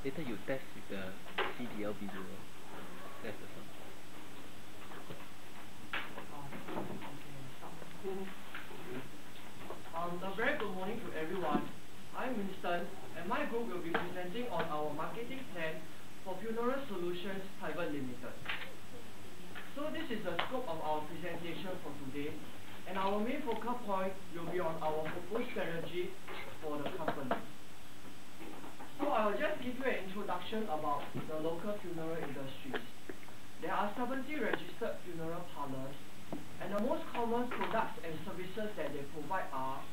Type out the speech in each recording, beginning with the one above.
Later you test with the CDL video. That's the song. A very good morning to everyone. I'm Winston, and my group will be presenting on our marketing plan for Funeral Solutions Private Limited. So this is the scope of our presentation for today, and our main focal point will be on our proposed strategy for the company. So I will just give you an introduction about the local funeral industries. There are 70 registered funeral parlors, and the most common products and services that they provide are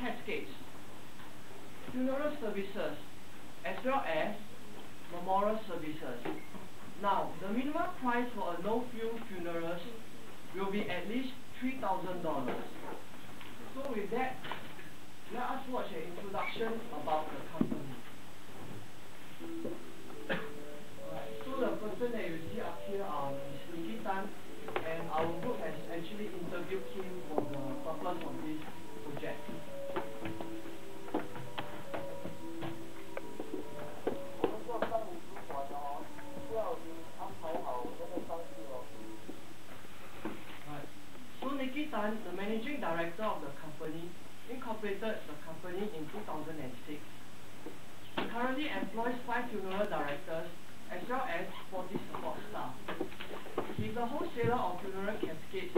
caskets, funeral services, as well as memorial services. Now, the minimum price for a no-frills funerals will be at least $3,000. So with that, let us watch an introduction about the company. Alright, so the person that you see up here is Nicky Tan, and our group has actually interviewed him for the purpose of this project. So Nicky Tan, the managing director of the company, incorporated the company in 2006. He currently employs 5 funeral directors as well as 40 support staff. He is a wholesaler of funeral caskets,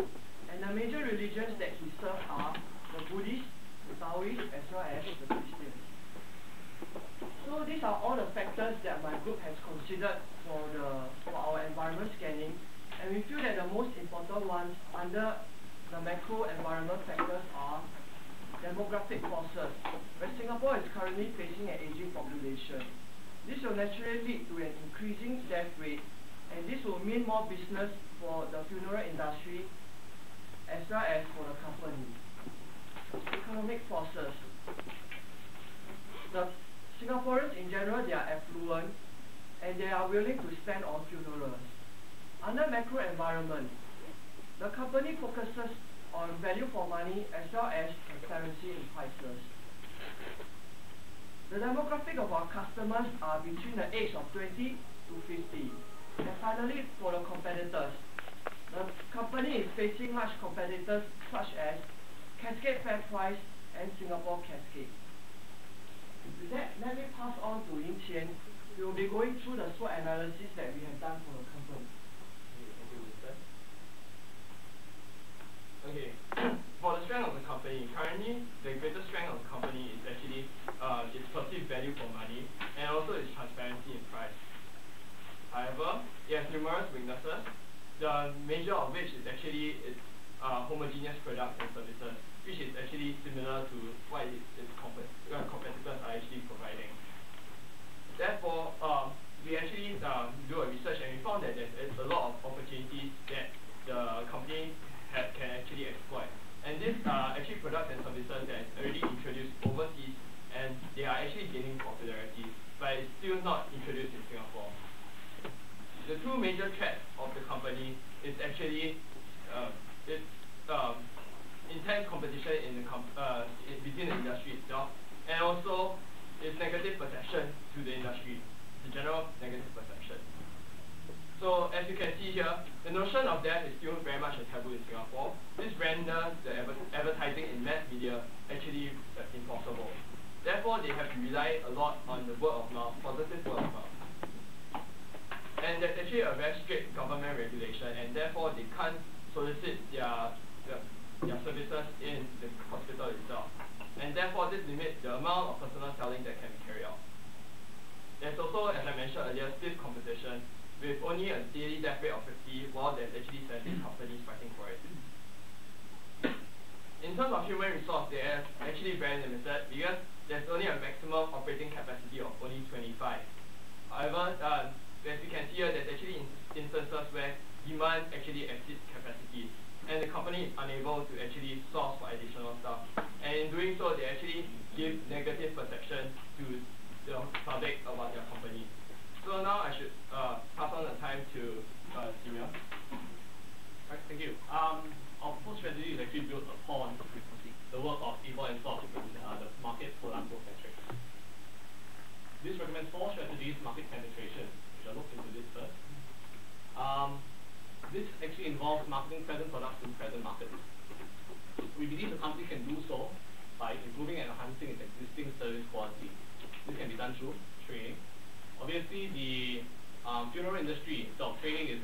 and the major religions that he serves are the Buddhists, the Taoists, as well as the Christians. So these are all the factors that my group has considered for our environment scanning, and we feel that the most important ones under the macro environment factors are demographic forces, where Singapore is currently facing an aging population. This will naturally lead to an increasing death rate, and this will mean more business for the funeral industry as well as for the company. Economic forces. The Singaporeans in general, they are affluent and they are willing to spend on funerals. Under macro environment, the company focuses on value for money as well as transparency in prices. The demographic of our customers are between the age of 20 to 50. And finally, for the competitors, the company is facing large competitors such as Cascade FairPrice and Singapore Cascade. With that, let me pass on to Ying Qian. We will be going through the SWOT analysis that we have done for the company. Thank you, Winston. Okay, for the strength of the company, currently the greatest strength of the company is actually its perceived value for money and also its transparency in price. However, it has numerous weaknesses, the major of which is actually its homogeneous products and services, which is actually similar to what its competitors are actually providing. Therefore, we actually do a research and we found that there's a lot of opportunities that the company can actually exploit. And these are actually products and services that is already introduced overseas, and they are actually gaining popularity, but it's still not introduced in Singapore. The two major threats of the company is actually its intense competition within the industry itself, and also its negative perception to the industry, the general negative perception. So as you can see here, the notion of death is still very much a taboo in Singapore. This renders the advertising in mass media actually impossible. Therefore, they have to rely a lot on the word of mouth, positive word of mouth. And there's actually a very strict government regulation, and therefore they can't solicit their services in the hospital itself. And therefore, this limits the amount of personal selling that can be carried out. There's also, as I mentioned earlier, stiff competition, with only a daily death rate of 50, while there's actually 17 companies fighting for it. In terms of human resource, they are actually very limited because there's only a maximum operating capacity of only 25. However, as you can see here, there's actually instances where demand actually exceeds capacity, and the company is unable to actually source for additional staff. And in doing so, they actually give negative perception to the public about their company. So now I should pass on the time to Simeo. Right, thank you. Our proposed strategy is actually built upon the work of Yvonne and Fox, the market product growth metrics. This recommends 4 strategies: market penetration. We shall look into this first. This actually involves marketing present products to present markets. We believe the company can do so by improving and enhancing its existing service quality. This can be done through training. Obviously, the funeral industry itself, training is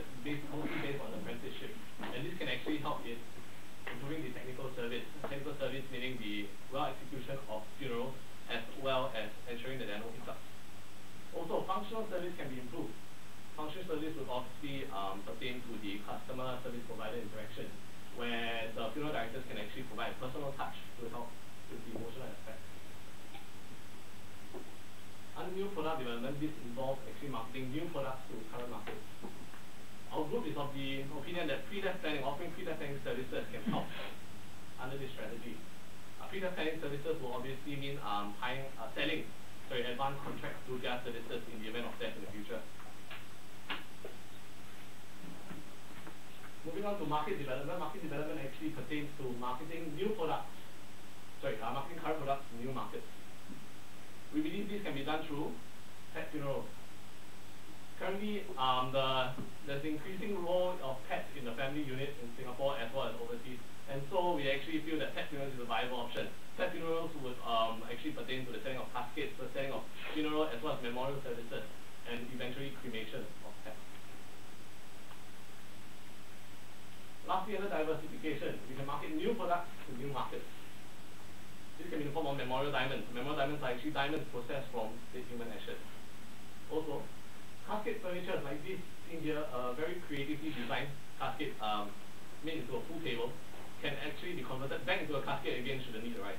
mostly based on apprenticeship, and this can actually help in improving the technical service. Technical service meaning the execution of funerals, as well as ensuring that there are no hiccups. Also, functional service can be improved. Functional service would obviously pertain to the customer service provider interaction, where the funeral directors can actually provide personal touch to help with the emotional aspect. Under new product development, this involves actually marketing new products to current markets. Our group is of the opinion that pre-death planning, offering pre-death planning services can help under this strategy. Pre-death planning services will obviously mean selling advanced contracts to their services in the event of death in the future. Moving on to market development. Market development actually pertains to marketing new products. Marketing current products to new markets. We believe this can be done through pet funerals. Currently, there's increasing role of pets in the family unit in Singapore as well as overseas, and so we actually feel that pet funerals is a viable option. Pet funerals would actually pertain to the selling of caskets, the selling of funeral as well as memorial services, and eventually cremation of pets. Lastly, under diversification, we can market new products to new markets. This can be in the form of memorial diamonds. Memorial diamonds are actually diamonds processed from dead human ashes. Also, casket furniture like this seen here, a very creatively designed casket made into a pool table, can actually be converted back into a casket again should the need arise.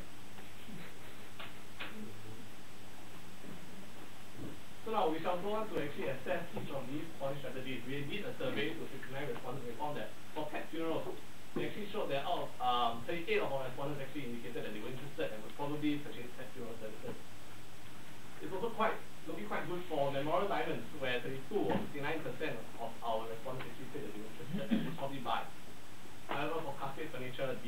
So now we shall go on to actually assess each of these point strategies. We did a survey to 69 respondents. We found that for pet funerals, we actually showed that out of 38 of our respondents actually indicated that they were interested and would probably purchase pet funeral services. It's also looking quite good for memorial diamonds, where 32